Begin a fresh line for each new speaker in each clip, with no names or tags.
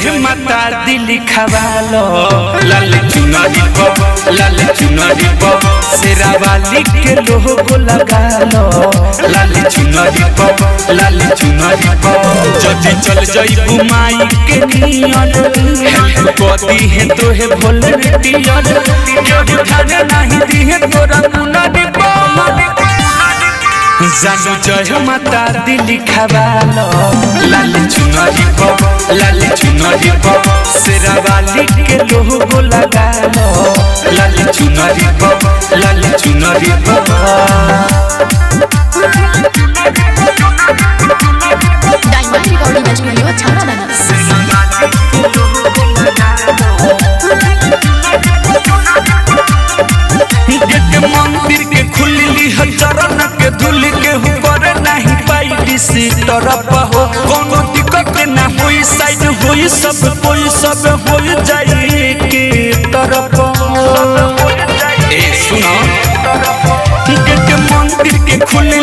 जय माता दी लिखवालो लाल चुनरी पो शेरा वाली के लोगो लगालो लाल चुनरी पो जदी चल जाई घुमाई के नियन हेल्प कोती है तो है वॉलंटियर जो खाना नहीं दी है तोरा मुनरी पो जानू जय माता दी लिखवालो लाल चुनरी पो शेरा वाली के लोगो लगालो लाल चुनरी पो
डायमंड रिकॉर्डिंग स्टूडियो छावना
मंदिर के खुली चरण के धूल के ऊपर नहीं पाई तरफ हो कोनो दिक्कत ना होई साइड होई सब कोई सब हो जाए के तरफ ए सुनो मंदिर के खुली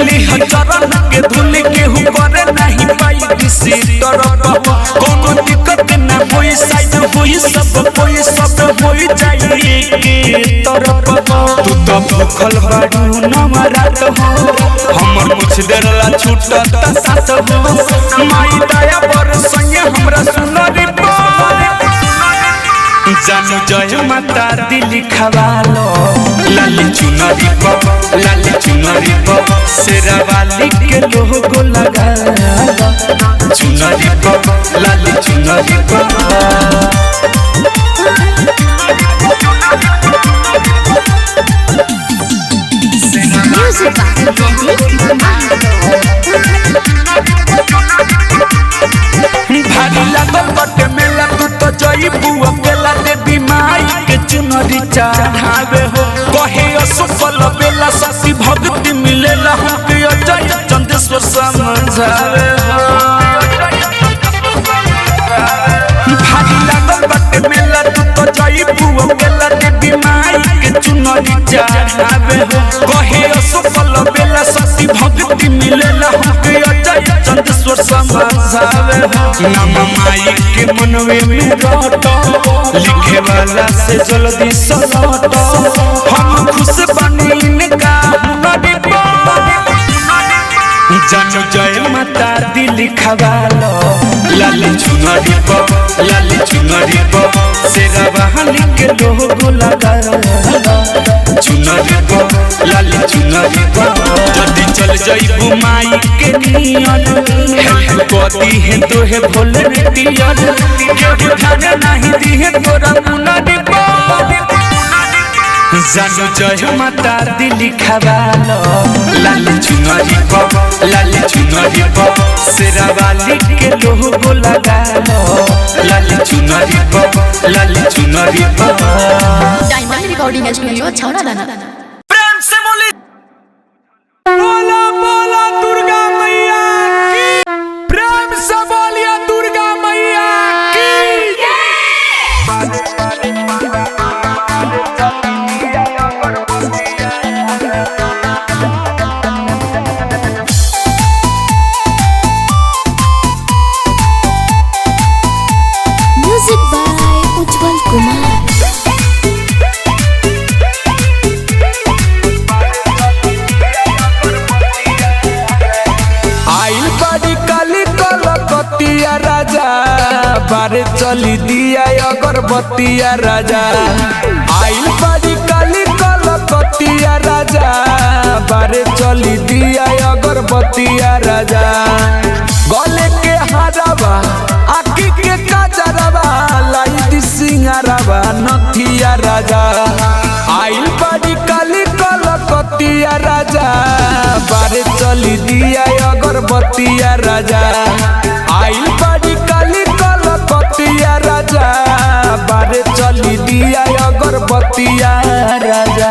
चरण के धूल के ऊपर नहीं पाई तरफ हो कोनो दिक्कत ना होई साइड होई सब कोई सब हो जाए के तरफ तू तो भूखल बाड़ू नवरात हो हमर कुछ देर ला छूटत साथ हो माई दया पर संगे हमरा सुनरी पो जानू जय माता दी लिखवालो लाल चुनरी पो शेरा वाली के लोगो लगालो चुनरी पो लाल चुनरी पो भारी लागल बटे मेला तू तो जई बुआ केला देवी माई के चुनरी चढ़ावे हो कहे असफल बेला ससी भक्ति मिलेला हम के जय चंदेश्वर समझावे हो भारी लागल बटे मेला तू तो जई बुआ केला देवी माई के चुनरी चढ़ावे हो कहे असफल बेला ससी भक्ति मिलेला हम के जय चंदेश्वर समझावे हो नाम माई के मनवे में रटो लिखे वाला से जल्दी सलटो हम खुश बनी इनका हुनरी पो जानू जय माता दी लिखवालो लाल चुनरी पो शेरा वाली के लोगो लगालो चुनरी पो लाल चुनरी पो जदी चल जाई घुमाई के नियन हेल्प कोती है तो है वॉलंटियर जो खाना नहीं दी है तोरा मुनरी पो जानू जय माता दी लिखवालो लाल चुनरी पो शेरा वाली के लोगो लगालो लाल चुनरी पो
डायमंड रिकॉर्डिंग स्टूडियो छावना
प्रेम से बोली बोला बोला दुर्गा मैया की प्रेम से बोलिए दुर्गा मैया की
म्यूजिक बाय उज्जवल कुमार
राजा बारे चली दिया अगरबत्तिया राजा आइल बड़ी काली कलकतिया राजा बारे चली दिया अगरबत्तिया राजा गले के हाराबा आखी के काजरबा लाई दी सिंगारबा नथिया राजा आइल बड़ी काली कलकतिया राजा बारे चली दिया अगरबत्तिया राजा आइल बड़ी काली कलकतिया राजा बारे चली दिया अगरबत्तिया राजा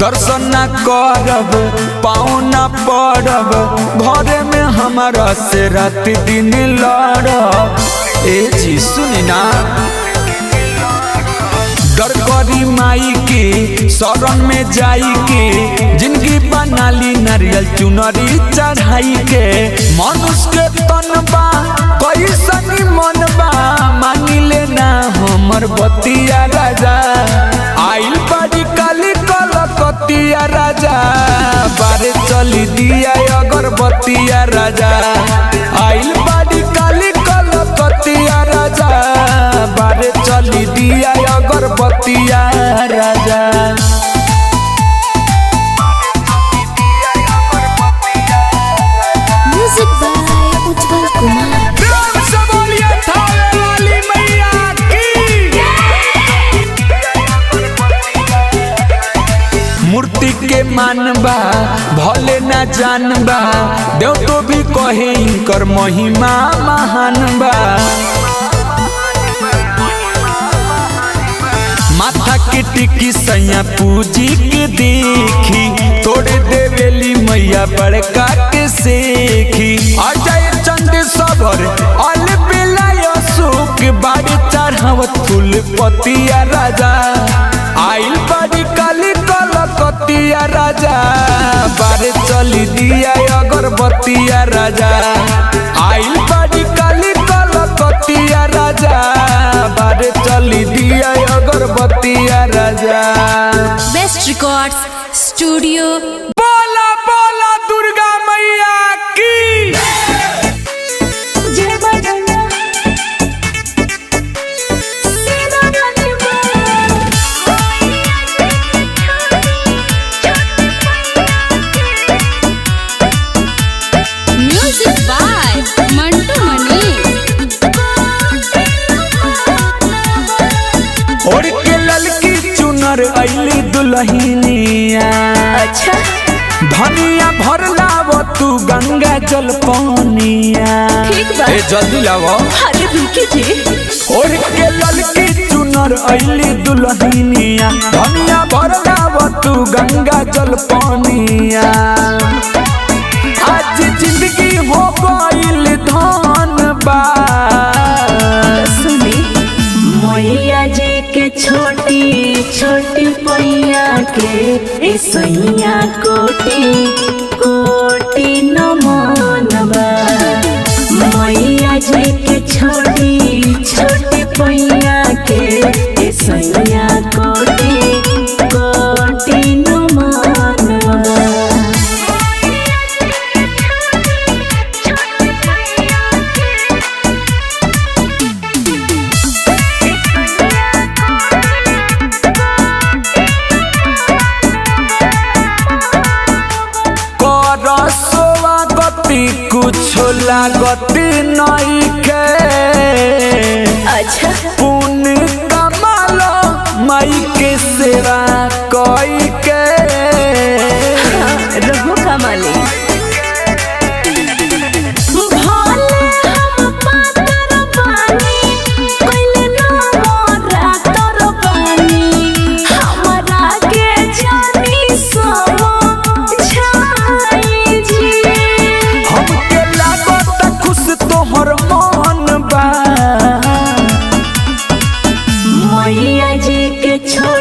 दर्शन न करब पाँव न पड़ब घरे में हमारा से रात दिन लड़ब ए जी सुनी ना डर करी माई के शरण में जाई के जिंदगी बना ली नारियल चुनरी चढ़ाई के मनुष्य के तनबा कैसन मनबा मांगी लेना हमर बतिया राजा आइल बड़ी काली कलकतिया राजा बारे चली दिया अगरबत्तिया राजा आइल बड़ी काली कलकतिया राजा बारे चली दिया अगरबत्तिया राजा
म्यूजिक बाय उज्जवल कुमार।
मूर्ति के मानबा भले ना जानबा देव तो भी कहे इनकर महिमा महान बा माथा के टिकी सैया पूजी के देखी तोड़े देवेली मैया बड़का के सेखी अजय चंद सबर अल बिलाय सुख बाड़ी चढ़ावत फूल पतिया राजा आइल बड़ी काली कलकतिया राजा बारे चली दिया अगरबत्तिया राजा आइल बड़ी काली कलकतिया राजा बारे चली दिया अगरबत्तिया राजा।
Best records studio.
बोला बोला दुर्गा मैया की
म्यूजिक बाय मंटू मनी।
ओढ़ के ललकी चुनर अइली दुल्हनिया
अच्छा
धनिया भर लावो तू गंगा जल पानिया
ठीक बा।
ए जल्दी लावो
अरे रुकी जी।
ओढ़ के ललकी चुनर अइली दुल्हनिया धनिया भर लावो तू गंगा जल पानिया आज जिंदगी हो गइल धन बा
सुनी मैया जी के छोटी छोटी पैया के सैया कोटि कोटि नमनबा मैया जी के छोटी छोटी पैया के सैया कोटि कोटि नमनबा
कुछ लागती नहीं के
अच्छा
पुण्य कमालो माई के सेवा कोई के
रघु कमाली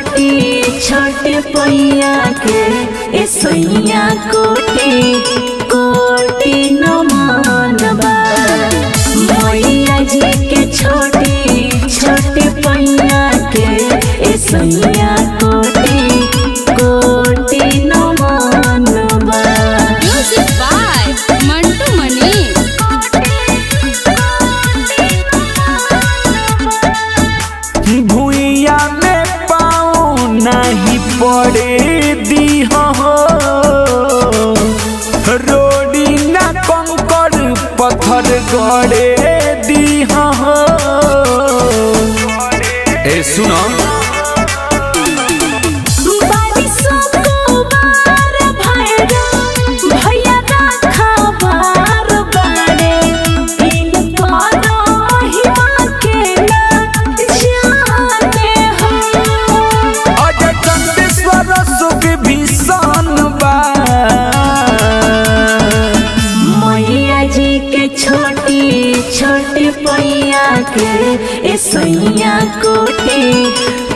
छोटे पैया के सैया कोटि कोटि नमनबा मैया जी के छोटी छोटी पैया के सैया कोटि कोटि नमनबा।
म्यूजिक बाय मंटू मनी।
भूइया में पाँव नहीं पड़े दी हो रोडी ना कंकड़ पत्थर गड़े दी हो ए सुनो
के ए सैया कोटी